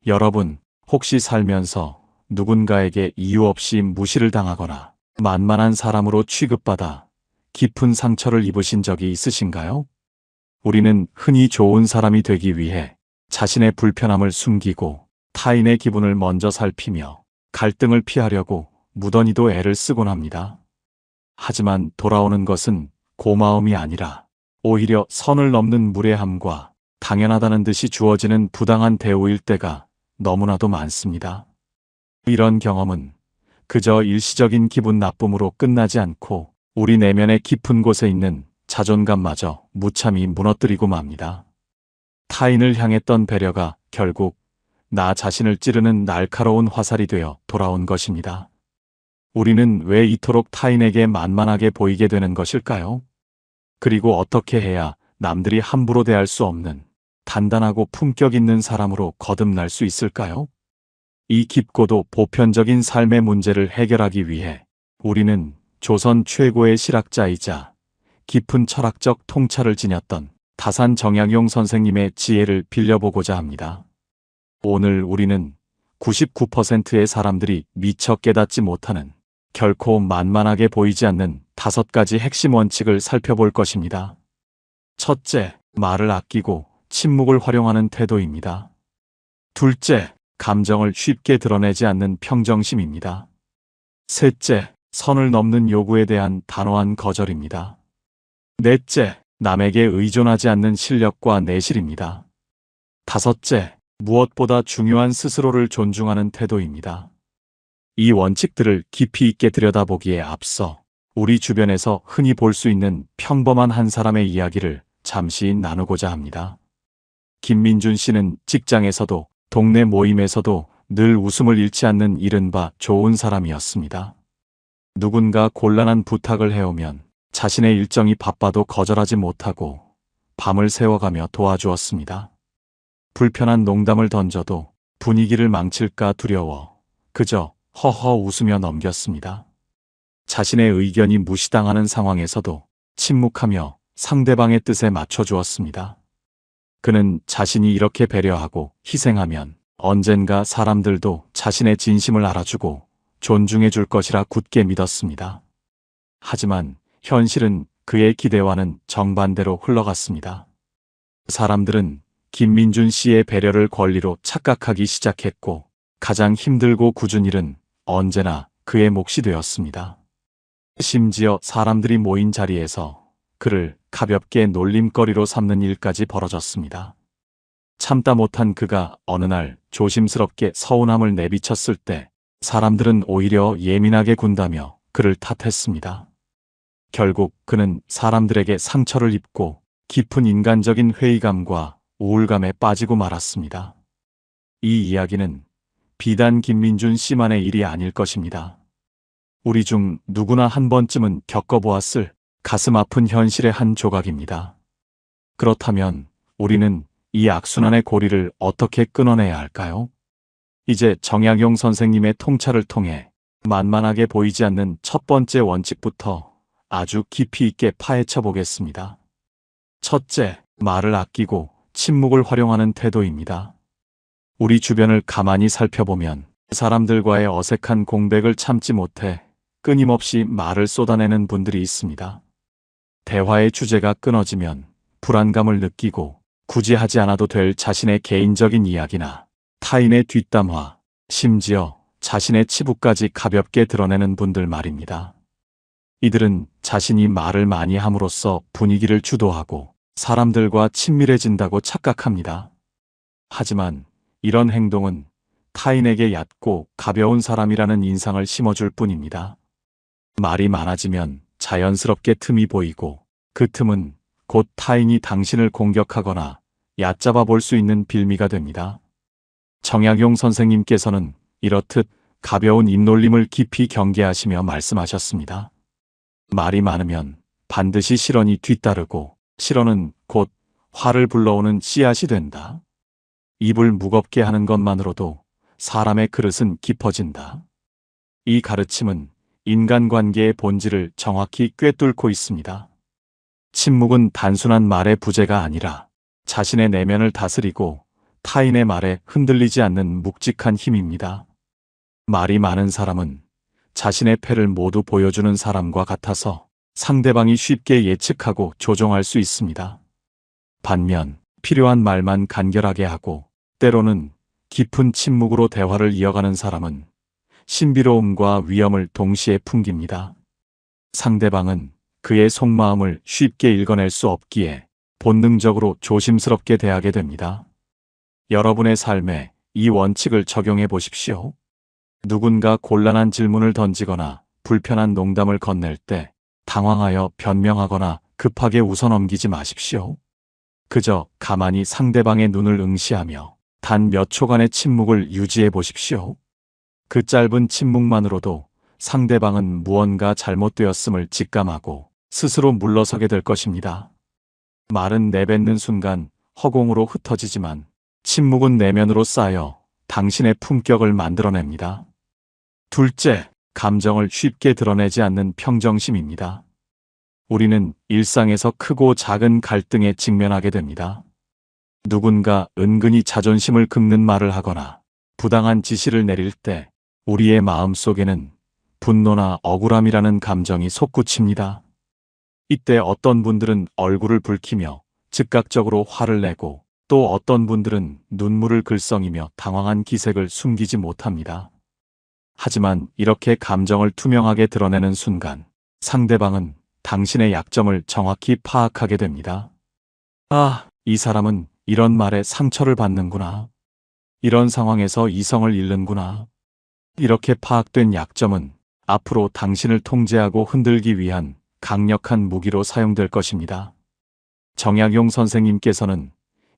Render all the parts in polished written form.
여러분, 혹시 살면서 누군가에게 이유 없이 무시를 당하거나 만만한 사람으로 취급받아 깊은 상처를 입으신 적이 있으신가요? 우리는 흔히 좋은 사람이 되기 위해 자신의 불편함을 숨기고 타인의 기분을 먼저 살피며 갈등을 피하려고 무던히도 애를 쓰곤 합니다. 하지만 돌아오는 것은 고마움이 아니라 오히려 선을 넘는 무례함과 당연하다는 듯이 주어지는 부당한 대우일 때가 너무나도 많습니다. 이런 경험은 그저 일시적인 기분 나쁨으로 끝나지 않고 우리 내면의 깊은 곳에 있는 자존감마저 무참히 무너뜨리고 맙니다. 타인을 향했던 배려가 결국 나 자신을 찌르는 날카로운 화살이 되어 돌아온 것입니다. 우리는 왜 이토록 타인에게 만만하게 보이게 되는 것일까요? 그리고 어떻게 해야 남들이 함부로 대할 수 없는 단단하고 품격 있는 사람으로 거듭날 수 있을까요? 이 깊고도 보편적인 삶의 문제를 해결하기 위해 우리는 조선 최고의 실학자이자 깊은 철학적 통찰을 지녔던 다산 정약용 선생님의 지혜를 빌려보고자 합니다. 오늘 우리는 99%의 사람들이 미처 깨닫지 못하는 결코 만만하게 보이지 않는 5가지 핵심 원칙을 살펴볼 것입니다. 첫째, 말을 아끼고 침묵을 활용하는 태도입니다. 둘째, 감정을 쉽게 드러내지 않는 평정심입니다. 셋째, 선을 넘는 요구에 대한 단호한 거절입니다. 넷째, 남에게 의존하지 않는 실력과 내실입니다. 다섯째, 무엇보다 중요한 스스로를 존중하는 태도입니다. 이 원칙들을 깊이 있게 들여다보기에 앞서 우리 주변에서 흔히 볼 수 있는 평범한 한 사람의 이야기를 잠시 나누고자 합니다. 김민준 씨는 직장에서도 동네 모임에서도 늘 웃음을 잃지 않는 이른바 좋은 사람이었습니다. 누군가 곤란한 부탁을 해오면 자신의 일정이 바빠도 거절하지 못하고 밤을 새워가며 도와주었습니다. 불편한 농담을 던져도 분위기를 망칠까 두려워 그저 허허 웃으며 넘겼습니다. 자신의 의견이 무시당하는 상황에서도 침묵하며 상대방의 뜻에 맞춰주었습니다. 그는 자신이 이렇게 배려하고 희생하면 언젠가 사람들도 자신의 진심을 알아주고 존중해 줄 것이라 굳게 믿었습니다. 하지만 현실은 그의 기대와는 정반대로 흘러갔습니다. 사람들은 김민준 씨의 배려를 권리로 착각하기 시작했고 가장 힘들고 굳은 일은 언제나 그의 몫이 되었습니다. 심지어 사람들이 모인 자리에서 그를 가볍게 놀림거리로 삼는 일까지 벌어졌습니다. 참다 못한 그가 어느 날 조심스럽게 서운함을 내비쳤을 때 사람들은 오히려 예민하게 군다며 그를 탓했습니다. 결국 그는 사람들에게 상처를 입고 깊은 인간적인 회의감과 우울감에 빠지고 말았습니다. 이 이야기는 비단 김민준 씨만의 일이 아닐 것입니다. 우리 중 누구나 한 번쯤은 겪어보았을 가슴 아픈 현실의 한 조각입니다. 그렇다면 우리는 이 악순환의 고리를 어떻게 끊어내야 할까요? 이제 정약용 선생님의 통찰을 통해 만만하게 보이지 않는 첫 번째 원칙부터 아주 깊이 있게 파헤쳐 보겠습니다. 첫째, 말을 아끼고 침묵을 활용하는 태도입니다. 우리 주변을 가만히 살펴보면 사람들과의 어색한 공백을 참지 못해 끊임없이 말을 쏟아내는 분들이 있습니다. 대화의 주제가 끊어지면 불안감을 느끼고 굳이 하지 않아도 될 자신의 개인적인 이야기나 타인의 뒷담화, 심지어 자신의 치부까지 가볍게 드러내는 분들 말입니다. 이들은 자신이 말을 많이 함으로써 분위기를 주도하고 사람들과 친밀해진다고 착각합니다. 하지만 이런 행동은 타인에게 얕고 가벼운 사람이라는 인상을 심어줄 뿐입니다. 말이 많아지면 자연스럽게 틈이 보이고 그 틈은 곧 타인이 당신을 공격하거나 얕잡아 볼 수 있는 빌미가 됩니다. 정약용 선생님께서는 이렇듯 가벼운 입놀림을 깊이 경계하시며 말씀하셨습니다. 말이 많으면 반드시 실언이 뒤따르고 실언은 곧 화를 불러오는 씨앗이 된다. 입을 무겁게 하는 것만으로도 사람의 그릇은 깊어진다. 이 가르침은 인간관계의 본질을 정확히 꿰뚫고 있습니다. 침묵은 단순한 말의 부재가 아니라 자신의 내면을 다스리고 타인의 말에 흔들리지 않는 묵직한 힘입니다. 말이 많은 사람은 자신의 패를 모두 보여주는 사람과 같아서 상대방이 쉽게 예측하고 조종할 수 있습니다. 반면 필요한 말만 간결하게 하고 때로는 깊은 침묵으로 대화를 이어가는 사람은 신비로움과 위험을 동시에 풍깁니다. 상대방은 그의 속마음을 쉽게 읽어낼 수 없기에 본능적으로 조심스럽게 대하게 됩니다. 여러분의 삶에 이 원칙을 적용해 보십시오. 누군가 곤란한 질문을 던지거나 불편한 농담을 건넬 때 당황하여 변명하거나 급하게 웃어넘기지 마십시오. 그저 가만히 상대방의 눈을 응시하며 단 몇 초간의 침묵을 유지해 보십시오. 그 짧은 침묵만으로도 상대방은 무언가 잘못되었음을 직감하고 스스로 물러서게 될 것입니다. 말은 내뱉는 순간 허공으로 흩어지지만 침묵은 내면으로 쌓여 당신의 품격을 만들어냅니다. 둘째, 감정을 쉽게 드러내지 않는 평정심입니다. 우리는 일상에서 크고 작은 갈등에 직면하게 됩니다. 누군가 은근히 자존심을 긁는 말을 하거나 부당한 지시를 내릴 때 우리의 마음속에는 분노나 억울함이라는 감정이 솟구칩니다. 이때 어떤 분들은 얼굴을 붉히며 즉각적으로 화를 내고 또 어떤 분들은 눈물을 글썽이며 당황한 기색을 숨기지 못합니다. 하지만 이렇게 감정을 투명하게 드러내는 순간 상대방은 당신의 약점을 정확히 파악하게 됩니다. 아, 이 사람은 이런 말에 상처를 받는구나. 이런 상황에서 이성을 잃는구나. 이렇게 파악된 약점은 앞으로 당신을 통제하고 흔들기 위한 강력한 무기로 사용될 것입니다. 정약용 선생님께서는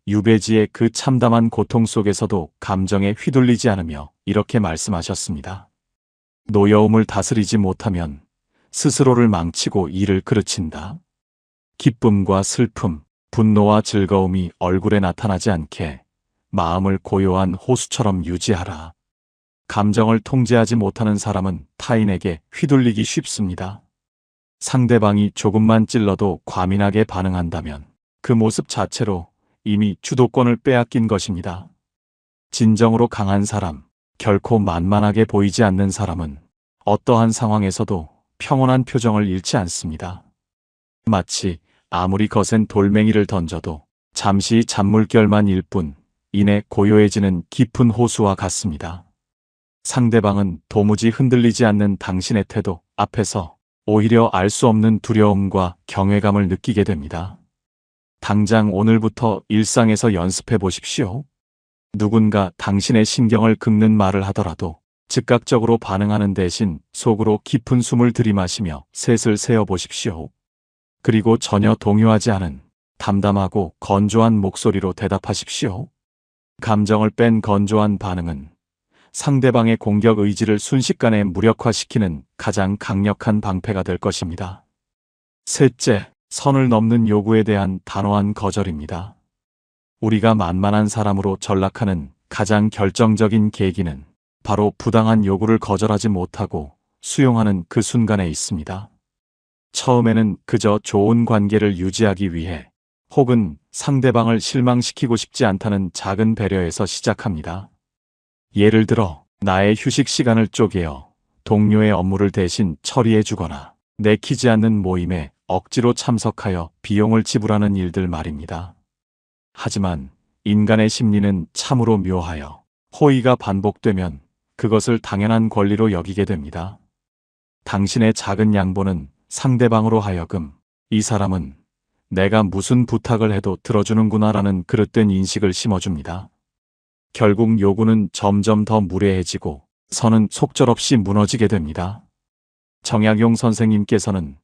유배지의 그 참담한 고통 속에서도 감정에 휘둘리지 않으며 이렇게 말씀하셨습니다. 노여움을 다스리지 못하면 스스로를 망치고 이를 그르친다. 기쁨과 슬픔, 분노와 즐거움이 얼굴에 나타나지 않게 마음을 고요한 호수처럼 유지하라. 감정을 통제하지 못하는 사람은 타인에게 휘둘리기 쉽습니다. 상대방이 조금만 찔러도 과민하게 반응한다면 그 모습 자체로 이미 주도권을 빼앗긴 것입니다. 진정으로 강한 사람, 결코 만만하게 보이지 않는 사람은 어떠한 상황에서도 평온한 표정을 잃지 않습니다. 마치 아무리 거센 돌멩이를 던져도 잠시 잔물결만 일 뿐 이내 고요해지는 깊은 호수와 같습니다. 상대방은 도무지 흔들리지 않는 당신의 태도 앞에서 오히려 알 수 없는 두려움과 경외감을 느끼게 됩니다. 당장 오늘부터 일상에서 연습해 보십시오. 누군가 당신의 신경을 긁는 말을 하더라도 즉각적으로 반응하는 대신 속으로 깊은 숨을 들이마시며 셋을 세어 보십시오. 그리고 전혀 동요하지 않은 담담하고 건조한 목소리로 대답하십시오. 감정을 뺀 건조한 반응은 상대방의 공격 의지를 순식간에 무력화시키는 가장 강력한 방패가 될 것입니다. 셋째, 선을 넘는 요구에 대한 단호한 거절입니다. 우리가 만만한 사람으로 전락하는 가장 결정적인 계기는 바로 부당한 요구를 거절하지 못하고 수용하는 그 순간에 있습니다. 처음에는 그저 좋은 관계를 유지하기 위해 혹은 상대방을 실망시키고 싶지 않다는 작은 배려에서 시작합니다. 예를 들어 나의 휴식 시간을 쪼개어 동료의 업무를 대신 처리해 주거나 내키지 않는 모임에 억지로 참석하여 비용을 지불하는 일들 말입니다. 하지만 인간의 심리는 참으로 묘하여 호의가 반복되면 그것을 당연한 권리로 여기게 됩니다. 당신의 작은 양보는 상대방으로 하여금 이 사람은 내가 무슨 부탁을 해도 들어주는구나라는 그릇된 인식을 심어줍니다. 결국 요구는 점점 더 무례해지고 선은 속절없이 무너지게 됩니다. 정약용 선생님께서는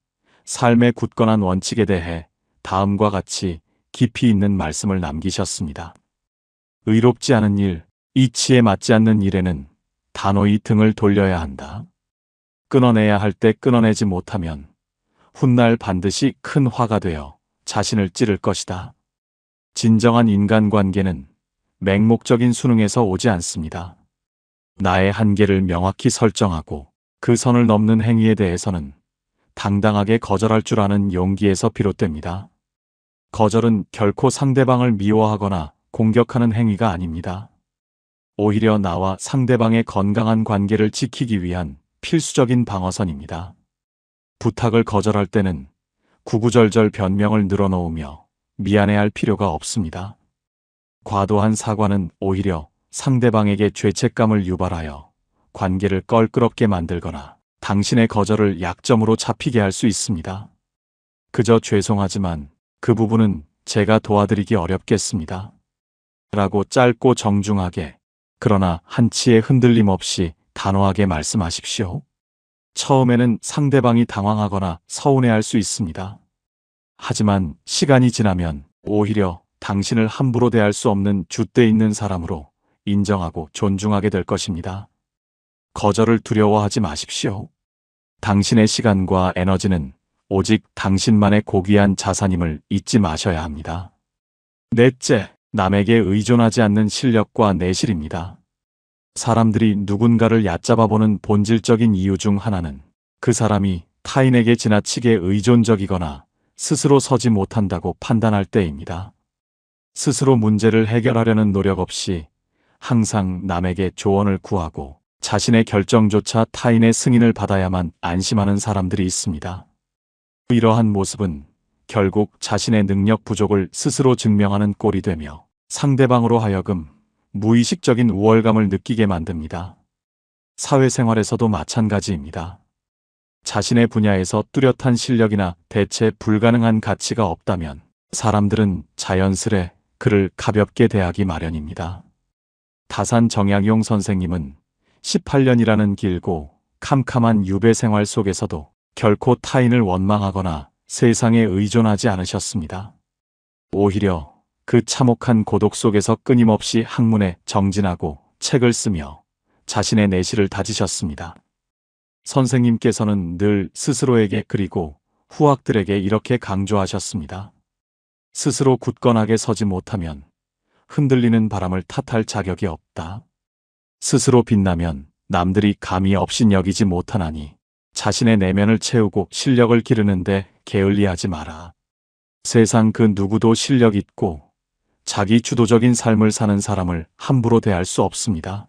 삶의 굳건한 원칙에 대해 다음과 같이 깊이 있는 말씀을 남기셨습니다. 의롭지 않은 일, 이치에 맞지 않는 일에는 단호히 등을 돌려야 한다. 끊어내야 할 때 끊어내지 못하면 훗날 반드시 큰 화가 되어 자신을 찌를 것이다. 진정한 인간관계는 맹목적인 수능에서 오지 않습니다. 나의 한계를 명확히 설정하고 그 선을 넘는 행위에 대해서는 당당하게 거절할 줄 아는 용기에서 비롯됩니다. 거절은 결코 상대방을 미워하거나 공격하는 행위가 아닙니다. 오히려 나와 상대방의 건강한 관계를 지키기 위한 필수적인 방어선입니다. 부탁을 거절할 때는 구구절절 변명을 늘어놓으며 미안해할 필요가 없습니다. 과도한 사과는 오히려 상대방에게 죄책감을 유발하여 관계를 껄끄럽게 만들거나 당신의 거절을 약점으로 잡히게 할 수 있습니다. 그저 죄송하지만 그 부분은 제가 도와드리기 어렵겠습니다. 라고 짧고 정중하게, 그러나 한치의 흔들림 없이 단호하게 말씀하십시오. 처음에는 상대방이 당황하거나 서운해할 수 있습니다. 하지만 시간이 지나면 오히려 당신을 함부로 대할 수 없는 줏대 있는 사람으로 인정하고 존중하게 될 것입니다. 거절을 두려워하지 마십시오. 당신의 시간과 에너지는 오직 당신만의 고귀한 자산임을 잊지 마셔야 합니다. 넷째, 남에게 의존하지 않는 실력과 내실입니다. 사람들이 누군가를 얕잡아보는 본질적인 이유 중 하나는 그 사람이 타인에게 지나치게 의존적이거나 스스로 서지 못한다고 판단할 때입니다. 스스로 문제를 해결하려는 노력 없이 항상 남에게 조언을 구하고 자신의 결정조차 타인의 승인을 받아야만 안심하는 사람들이 있습니다. 이러한 모습은 결국 자신의 능력 부족을 스스로 증명하는 꼴이 되며 상대방으로 하여금 무의식적인 우월감을 느끼게 만듭니다. 사회생활에서도 마찬가지입니다. 자신의 분야에서 뚜렷한 실력이나 대체 불가능한 가치가 없다면 사람들은 자연스레 그를 가볍게 대하기 마련입니다. 다산 정약용 선생님은 18년이라는 길고 캄캄한 유배 생활 속에서도 결코 타인을 원망하거나 세상에 의존하지 않으셨습니다. 오히려 그 참혹한 고독 속에서 끊임없이 학문에 정진하고 책을 쓰며 자신의 내실을 다지셨습니다. 선생님께서는 늘 스스로에게 그리고 후학들에게 이렇게 강조하셨습니다. 스스로 굳건하게 서지 못하면 흔들리는 바람을 탓할 자격이 없다. 스스로 빛나면 남들이 감히 업신여기지 못하나니 자신의 내면을 채우고 실력을 기르는데 게을리하지 마라. 세상 그 누구도 실력 있고 자기 주도적인 삶을 사는 사람을 함부로 대할 수 없습니다.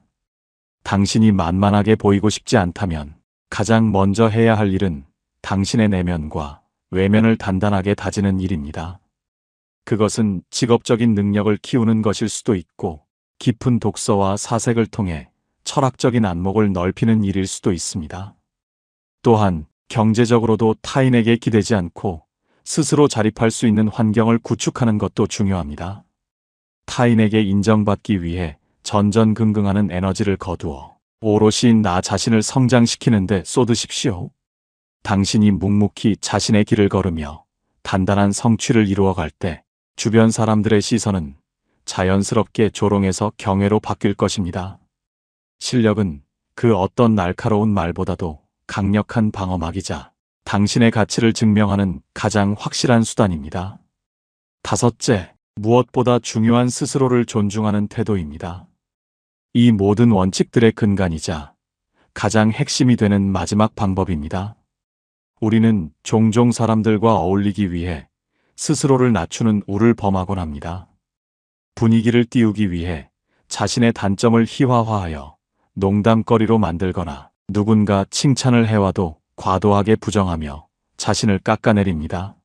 당신이 만만하게 보이고 싶지 않다면 가장 먼저 해야 할 일은 당신의 내면과 외면을 단단하게 다지는 일입니다. 그것은 직업적인 능력을 키우는 것일 수도 있고 깊은 독서와 사색을 통해 철학적인 안목을 넓히는 일일 수도 있습니다. 또한 경제적으로도 타인에게 기대지 않고 스스로 자립할 수 있는 환경을 구축하는 것도 중요합니다. 타인에게 인정받기 위해 전전긍긍하는 에너지를 거두어 오롯이 나 자신을 성장시키는 데 쏟으십시오. 당신이 묵묵히 자신의 길을 걸으며 단단한 성취를 이루어갈 때 주변 사람들의 시선은 자연스럽게 조롱에서 경애로 바뀔 것입니다. 실력은 그 어떤 날카로운 말보다도 강력한 방어막이자 당신의 가치를 증명하는 가장 확실한 수단입니다. 다섯째, 무엇보다 중요한 스스로를 존중하는 태도입니다. 이 모든 원칙들의 근간이자 가장 핵심이 되는 마지막 방법입니다. 우리는 종종 사람들과 어울리기 위해 스스로를 낮추는 우를 범하곤 합니다. 분위기를 띄우기 위해 자신의 단점을 희화화하여 농담거리로 만들거나 누군가 칭찬을 해와도 과도하게 부정하며 자신을 깎아내립니다.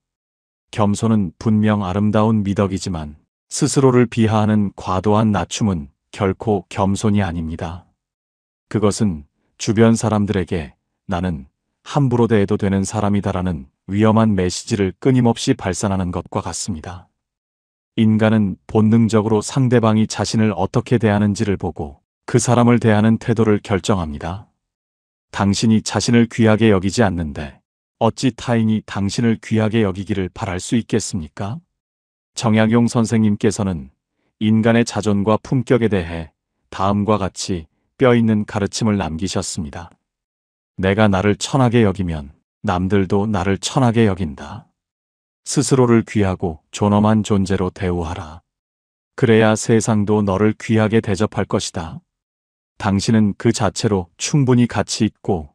겸손은 분명 아름다운 미덕이지만 스스로를 비하하는 과도한 낮춤은 결코 겸손이 아닙니다. 그것은 주변 사람들에게 나는 함부로 대해도 되는 사람이다라는 위험한 메시지를 끊임없이 발산하는 것과 같습니다. 인간은 본능적으로 상대방이 자신을 어떻게 대하는지를 보고 그 사람을 대하는 태도를 결정합니다. 당신이 자신을 귀하게 여기지 않는데 어찌 타인이 당신을 귀하게 여기기를 바랄 수 있겠습니까? 정약용 선생님께서는 인간의 자존과 품격에 대해 다음과 같이 뼈있는 가르침을 남기셨습니다. 내가 나를 천하게 여기면 남들도 나를 천하게 여긴다. 스스로를 귀하고 존엄한 존재로 대우하라. 그래야 세상도 너를 귀하게 대접할 것이다. 당신은 그 자체로 충분히 가치 있고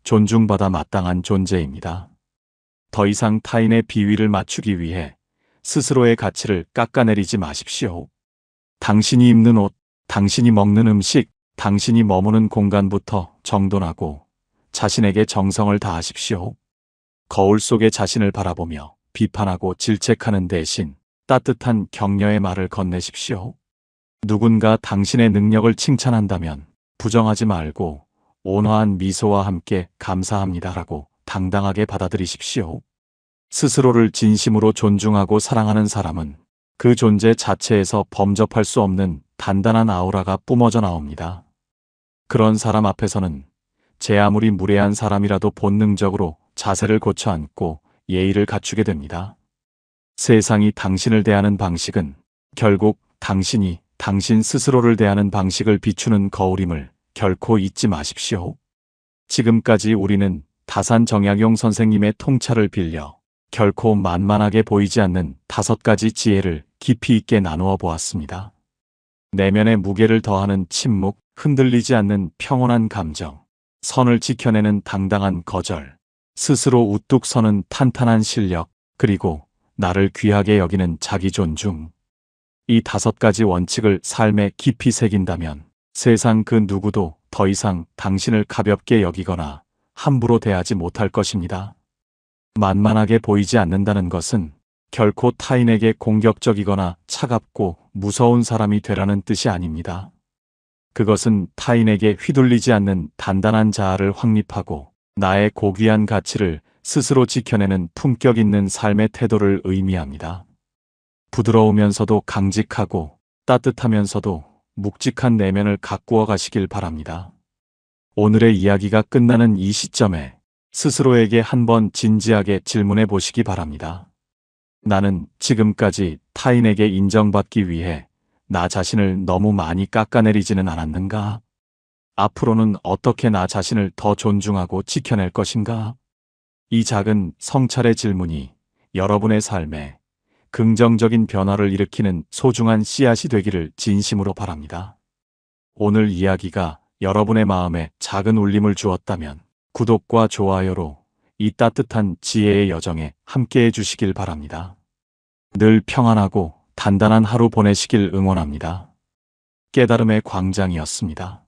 존중받아 마땅한 존재입니다. 더 이상 타인의 비위를 맞추기 위해 스스로의 가치를 깎아내리지 마십시오. 당신이 입는 옷, 당신이 먹는 음식, 당신이 머무는 공간부터 정돈하고 자신에게 정성을 다하십시오. 거울 속의 자신을 바라보며 비판하고 질책하는 대신 따뜻한 격려의 말을 건네십시오. 누군가 당신의 능력을 칭찬한다면 부정하지 말고 온화한 미소와 함께 감사합니다라고 당당하게 받아들이십시오. 스스로를 진심으로 존중하고 사랑하는 사람은 그 존재 자체에서 범접할 수 없는 단단한 아우라가 뿜어져 나옵니다. 그런 사람 앞에서는 제 아무리 무례한 사람이라도 본능적으로 자세를 고쳐 앉고 예의를 갖추게 됩니다. 세상이 당신을 대하는 방식은 결국 당신이 당신 스스로를 대하는 방식을 비추는 거울임을 결코 잊지 마십시오. 지금까지 우리는 다산 정약용 선생님의 통찰을 빌려 결코 만만하게 보이지 않는 5가지 지혜를 깊이 있게 나누어 보았습니다. 내면의 무게를 더하는 침묵, 흔들리지 않는 평온한 감정, 선을 지켜내는 당당한 거절, 스스로 우뚝 서는 탄탄한 실력, 그리고 나를 귀하게 여기는 자기 존중. 이 5가지 원칙을 삶에 깊이 새긴다면 세상 그 누구도 더 이상 당신을 가볍게 여기거나 함부로 대하지 못할 것입니다. 만만하게 보이지 않는다는 것은 결코 타인에게 공격적이거나 차갑고 무서운 사람이 되라는 뜻이 아닙니다. 그것은 타인에게 휘둘리지 않는 단단한 자아를 확립하고 나의 고귀한 가치를 스스로 지켜내는 품격 있는 삶의 태도를 의미합니다. 부드러우면서도 강직하고 따뜻하면서도 묵직한 내면을 가꾸어 가시길 바랍니다. 오늘의 이야기가 끝나는 이 시점에 스스로에게 한번 진지하게 질문해 보시기 바랍니다. 나는 지금까지 타인에게 인정받기 위해 나 자신을 너무 많이 깎아내리지는 않았는가? 앞으로는 어떻게 나 자신을 더 존중하고 지켜낼 것인가? 이 작은 성찰의 질문이 여러분의 삶에 긍정적인 변화를 일으키는 소중한 씨앗이 되기를 진심으로 바랍니다. 오늘 이야기가 여러분의 마음에 작은 울림을 주었다면 구독과 좋아요로 이 따뜻한 지혜의 여정에 함께해 주시길 바랍니다. 늘 평안하고 단단한 하루 보내시길 응원합니다. 깨달음의 광장이었습니다.